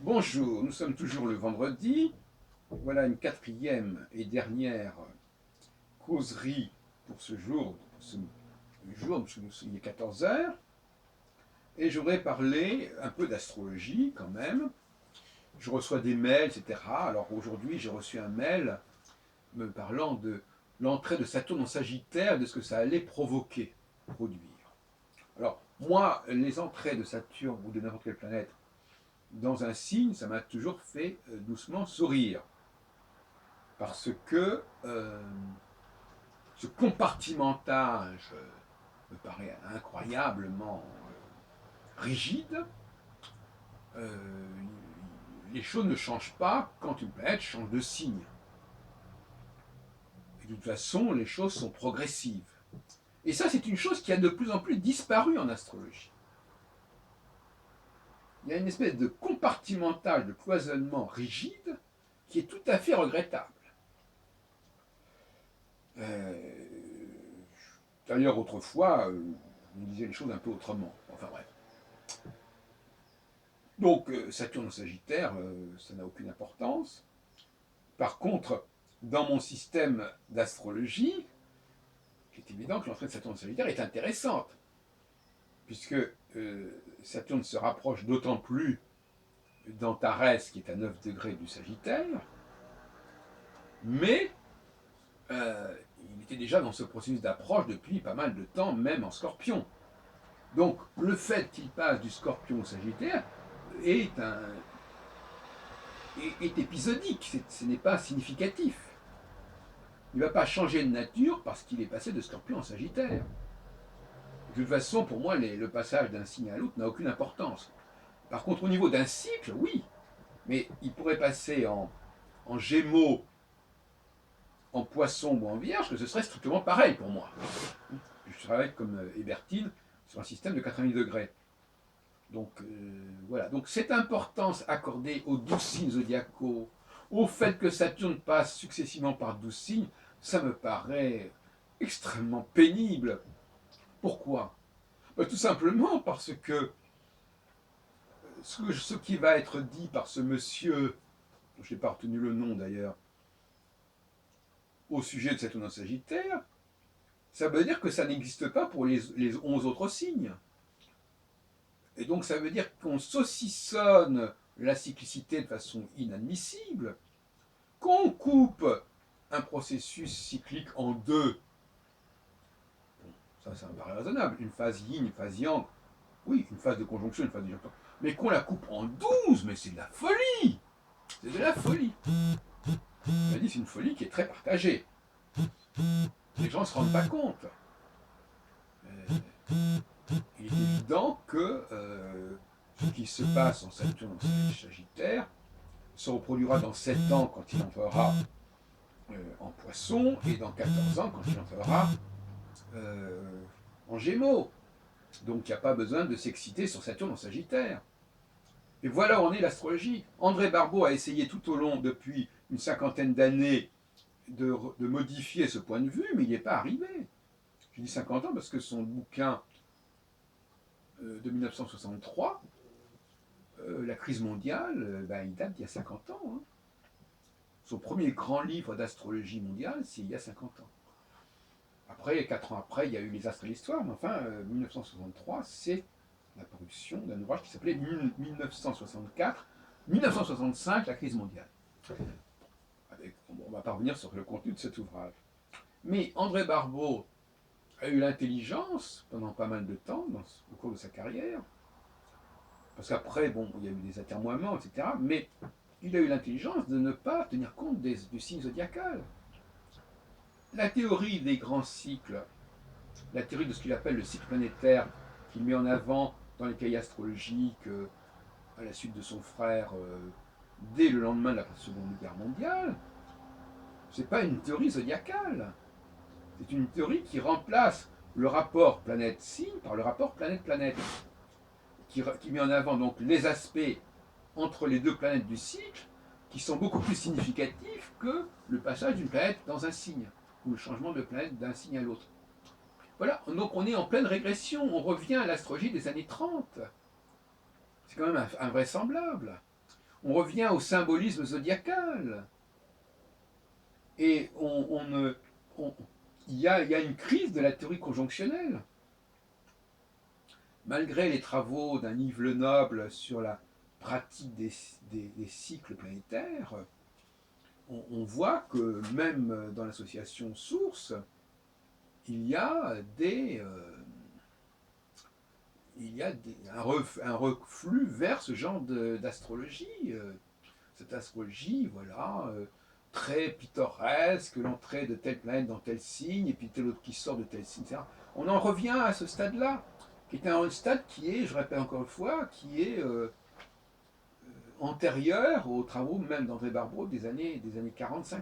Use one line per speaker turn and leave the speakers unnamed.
Bonjour, nous sommes toujours le vendredi. Voilà une quatrième et dernière causerie pour ce jour, parce que il est 14 heures. Et je voudrais parler un peu d'astrologie quand même. Je reçois des mails, etc. Alors aujourd'hui, j'ai reçu un mail me parlant de l'entrée de Saturne en Sagittaire, de ce que ça allait provoquer, produire. Alors, moi, les entrées de Saturne ou de n'importe quelle planète dans un signe, ça m'a toujours fait doucement sourire. Parce que ce compartimentage me paraît incroyablement rigide. Euh, les choses ne changent pas quand une planète change de signe. Et de toute façon, les choses sont progressives. Et ça, c'est une chose qui a de plus en plus disparu en astrologie. Il y a une espèce de compartimentage, de cloisonnement rigide qui est tout à fait regrettable. D'ailleurs, autrefois, on disait les choses un peu autrement. Enfin bref. Donc, Saturne en Sagittaire, ça n'a aucune importance. Par contre, dans mon système d'astrologie, il est évident que l'entrée de Saturne en Sagittaire est intéressante, puisque Saturne se rapproche d'autant plus d'Antares, qui est à 9 degrés du Sagittaire, mais il était déjà dans ce processus d'approche depuis pas mal de temps, même en Scorpion. Donc, le fait qu'il passe du Scorpion au Sagittaire est épisodique, ce n'est pas significatif. Il ne va pas changer de nature parce qu'il est passé de Scorpion en Sagittaire. De toute façon, pour moi, le passage d'un signe à l'autre n'a aucune importance. Par contre, au niveau d'un cycle, oui. Mais il pourrait passer en Gémeaux, en Poisson ou en Vierge, que ce serait strictement pareil pour moi. Je travaille comme Hébertine sur un système de 90 degrés. Donc voilà. Donc cette importance accordée aux 12 signes zodiacaux, au fait que Saturne passe successivement par 12 signes, ça me paraît extrêmement pénible. Pourquoi? Tout simplement parce que ce qui va être dit par ce monsieur, je n'ai pas retenu le nom d'ailleurs, au sujet de Saturne en Sagittaire, ça veut dire que ça n'existe pas pour les 11 autres signes. Et donc ça veut dire qu'on saucissonne la cyclicité de façon inadmissible, qu'on coupe un processus cyclique en deux. Bon, ça me paraît raisonnable. Une phase yin, une phase yang, oui, une phase de conjonction, une phase de disjonction. Mais qu'on la coupe en 12, mais c'est de la folie. C'est de la folie. On a dit c'est une folie qui est très partagée. Les gens ne se rendent pas compte. Il est évident que ce qui se passe en Saturne en Sagittaire se reproduira dans 7 ans quand il entrera en Poisson et dans 14 ans quand il entrera en Gémeaux. Donc il n'y a pas besoin de s'exciter sur Saturne en Sagittaire. Et voilà où en est l'astrologie. André Barbeau a essayé tout au long, depuis une cinquantaine d'années, de modifier ce point de vue, mais il n'y est pas arrivé. Je dis 50 ans parce que son bouquin de 1963, La crise mondiale, il date d'il y a 50 ans. Hein. Son premier grand livre d'astrologie mondiale, c'est il y a 50 ans. Après, 4 ans après, il y a eu Les Astres et l'Histoire, mais enfin, 1963, c'est la parution d'un ouvrage qui s'appelait 1965, La crise mondiale. On ne va pas revenir sur le contenu de cet ouvrage. Mais André Barbeau a eu l'intelligence, pendant pas mal de temps, au cours de sa carrière, parce qu'après, bon, il y a eu des atermoiements, etc., mais il a eu l'intelligence de ne pas tenir compte du signe zodiacal. La théorie des grands cycles, la théorie de ce qu'il appelle le cycle planétaire, qu'il met en avant dans les cahiers astrologiques à la suite de son frère dès le lendemain de la Seconde Guerre mondiale, c'est pas une théorie zodiacale. C'est une théorie qui remplace le rapport planète-signe par le rapport planète-planète, qui met en avant donc les aspects entre les deux planètes du cycle qui sont beaucoup plus significatifs que le passage d'une planète dans un signe, ou le changement de planète d'un signe à l'autre. Voilà, donc on est en pleine régression, on revient à l'astrologie des années 30. C'est quand même invraisemblable. on revient au symbolisme zodiacal. Et il y a une crise de la théorie conjonctionnelle. Malgré les travaux d'un Yves Lenoble sur la pratique des cycles planétaires, on voit que même dans l'association Source, il y a un reflux vers ce genre d'astrologie. Cette astrologie, voilà, très pittoresque, l'entrée de telle planète dans tel signe, et puis tel autre qui sort de tel signe, etc. On en revient à ce stade-là, qui est un stade qui est, je répète encore une fois, qui est antérieur aux travaux même d'André Barbeau des années 40-50.